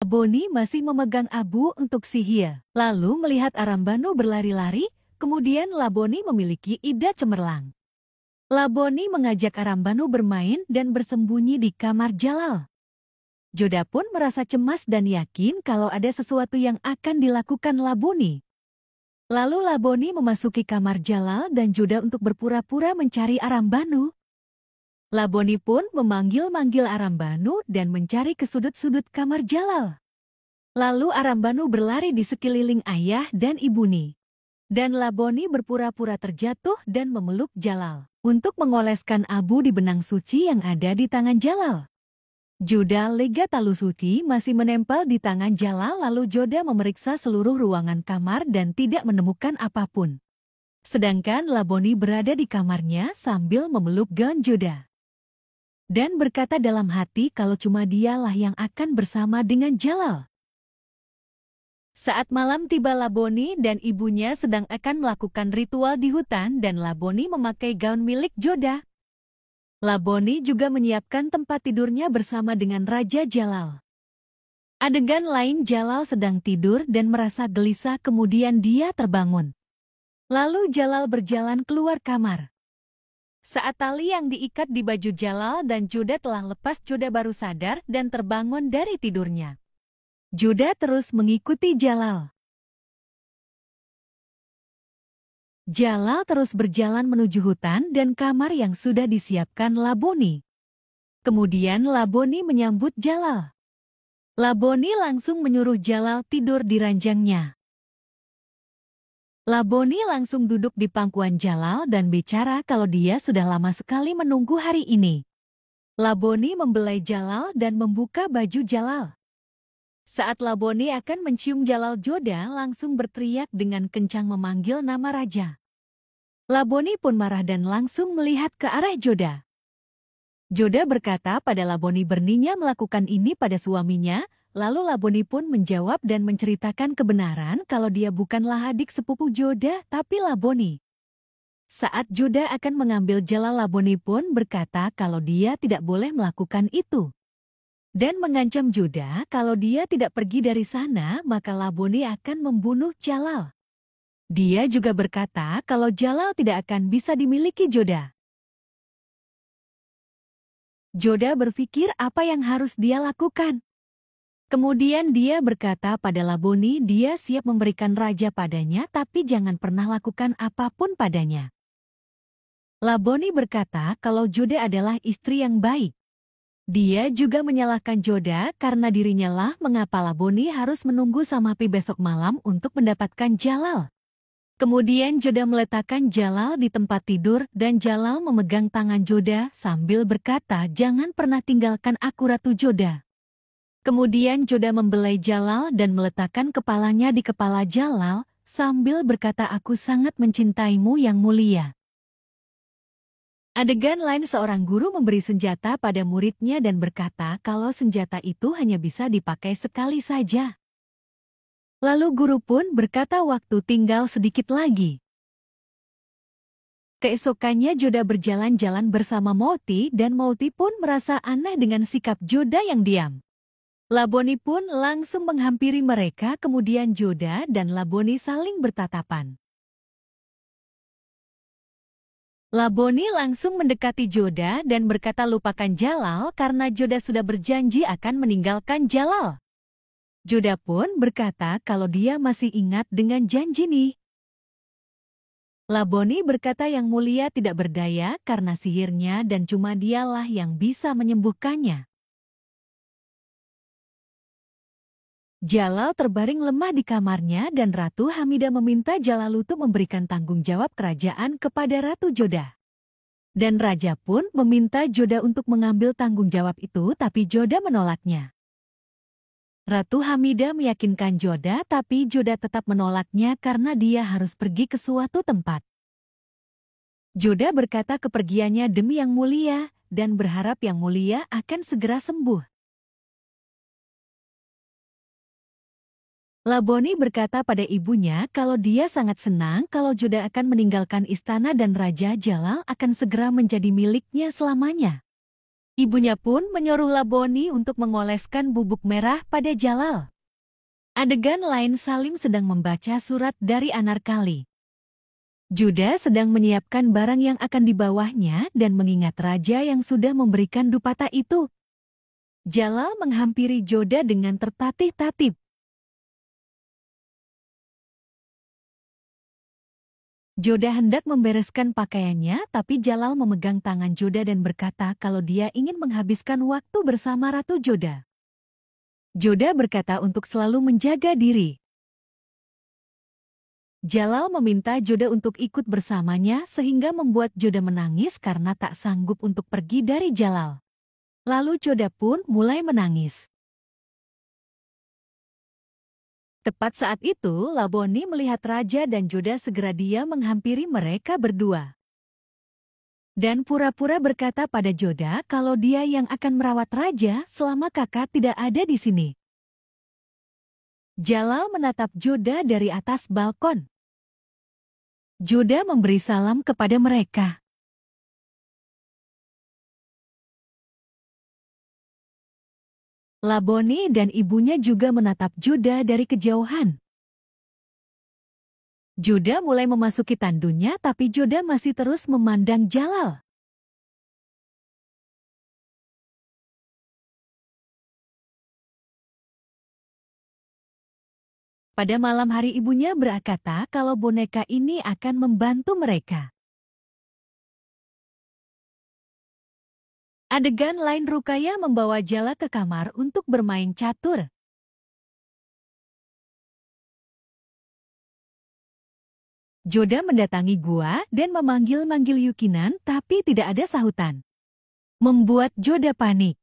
Boni masih memegang abu untuk sihir, lalu melihat Arambanu berlari-lari, kemudian Laboni memiliki ide cemerlang. Laboni mengajak Arambanu bermain dan bersembunyi di kamar Jalal. Joda pun merasa cemas dan yakin kalau ada sesuatu yang akan dilakukan Laboni. Lalu Laboni memasuki kamar Jalal dan Joda untuk berpura-pura mencari Arambanu. Laboni pun memanggil-manggil Arambanu dan mencari ke sudut-sudut kamar Jalal. Lalu Arambanu berlari di sekeliling ayah dan ibuni. Dan Laboni berpura-pura terjatuh dan memeluk Jalal untuk mengoleskan abu di benang suci yang ada di tangan Jalal. Joda lega talu suci masih menempel di tangan Jalal, lalu Joda memeriksa seluruh ruangan kamar dan tidak menemukan apapun. Sedangkan Laboni berada di kamarnya sambil memeluk gaun Joda. Dan berkata dalam hati kalau cuma dialah yang akan bersama dengan Jalal. Saat malam tiba, Laboni dan ibunya sedang akan melakukan ritual di hutan dan Laboni memakai gaun milik Joda. Laboni juga menyiapkan tempat tidurnya bersama dengan Raja Jalal. Adegan lain, Jalal sedang tidur dan merasa gelisah, kemudian dia terbangun. Lalu Jalal berjalan keluar kamar. Saat tali yang diikat di baju Jalal dan Joda telah lepas, Joda baru sadar dan terbangun dari tidurnya. Joda terus mengikuti Jalal. Jalal terus berjalan menuju hutan dan kamar yang sudah disiapkan Laboni. Kemudian Laboni menyambut Jalal. Laboni langsung menyuruh Jalal tidur di ranjangnya. Laboni langsung duduk di pangkuan Jalal dan bicara kalau dia sudah lama sekali menunggu hari ini. Laboni membelai Jalal dan membuka baju Jalal. Saat Laboni akan mencium Jalal, Joda langsung berteriak dengan kencang memanggil nama raja. Laboni pun marah dan langsung melihat ke arah Joda. Joda berkata pada Laboni berninya melakukan ini pada suaminya, lalu Laboni pun menjawab dan menceritakan kebenaran kalau dia bukanlah adik sepupu Joda tapi Laboni. Saat Joda akan mengambil Jalal, Laboni pun berkata kalau dia tidak boleh melakukan itu. Dan mengancam Joda kalau dia tidak pergi dari sana maka Laboni akan membunuh Jalal. Dia juga berkata kalau Jalal tidak akan bisa dimiliki Joda. Joda berpikir apa yang harus dia lakukan. Kemudian dia berkata pada Laboni dia siap memberikan raja padanya tapi jangan pernah lakukan apapun padanya. Laboni berkata kalau Joda adalah istri yang baik. Dia juga menyalahkan Joda karena dirinya lah mengapa Laboni harus menunggu sampai besok malam untuk mendapatkan Jalal. Kemudian Joda meletakkan Jalal di tempat tidur dan Jalal memegang tangan Joda sambil berkata jangan pernah tinggalkan aku Ratu Joda. Kemudian Joda membelai Jalal dan meletakkan kepalanya di kepala Jalal sambil berkata aku sangat mencintaimu yang mulia. Adegan lain, seorang guru memberi senjata pada muridnya dan berkata kalau senjata itu hanya bisa dipakai sekali saja. Lalu guru pun berkata waktu tinggal sedikit lagi. Keesokannya Joda berjalan-jalan bersama Mouti dan Mouti pun merasa aneh dengan sikap Joda yang diam. Laboni pun langsung menghampiri mereka, kemudian Joda dan Laboni saling bertatapan. Laboni langsung mendekati Joda dan berkata lupakan Jalal karena Joda sudah berjanji akan meninggalkan Jalal. Joda pun berkata kalau dia masih ingat dengan janji nih. Laboni berkata yang mulia tidak berdaya karena sihirnya dan cuma dialah yang bisa menyembuhkannya. Jalal terbaring lemah di kamarnya dan Ratu Hamidah meminta Jalal untuk memberikan tanggung jawab kerajaan kepada Ratu Joda. Dan Raja pun meminta Joda untuk mengambil tanggung jawab itu tapi Joda menolaknya. Ratu Hamidah meyakinkan Joda tapi Joda tetap menolaknya karena dia harus pergi ke suatu tempat. Joda berkata kepergiannya demi yang mulia dan berharap yang mulia akan segera sembuh. Laboni berkata pada ibunya kalau dia sangat senang kalau Joda akan meninggalkan istana dan Raja Jalal akan segera menjadi miliknya selamanya. Ibunya pun menyuruh Laboni untuk mengoleskan bubuk merah pada Jalal. Adegan lain Salim sedang membaca surat dari Anarkali. Juda sedang menyiapkan barang yang akan dibawanya dan mengingat raja yang sudah memberikan dupata itu. Jalal menghampiri Joda dengan tertatih-tatih. Joda hendak membereskan pakaiannya, tapi Jalal memegang tangan Joda dan berkata kalau dia ingin menghabiskan waktu bersama Ratu Joda. Joda berkata untuk selalu menjaga diri. Jalal meminta Joda untuk ikut bersamanya sehingga membuat Joda menangis karena tak sanggup untuk pergi dari Jalal. Lalu Joda pun mulai menangis. Tepat saat itu, Laboni melihat Raja dan Joda segera dia menghampiri mereka berdua. Dan pura-pura berkata pada Joda kalau dia yang akan merawat Raja selama kakak tidak ada di sini. Jalal menatap Joda dari atas balkon. Joda memberi salam kepada mereka. Laboni dan ibunya juga menatap Joda dari kejauhan. Joda mulai memasuki tandunya, tapi Joda masih terus memandang Jalal. Pada malam hari ibunya berkata kalau boneka ini akan membantu mereka. Adegan lain Rukaya membawa Jalal ke kamar untuk bermain catur. Joda mendatangi gua dan memanggil-manggil Yukinan tapi tidak ada sahutan. Membuat Joda panik.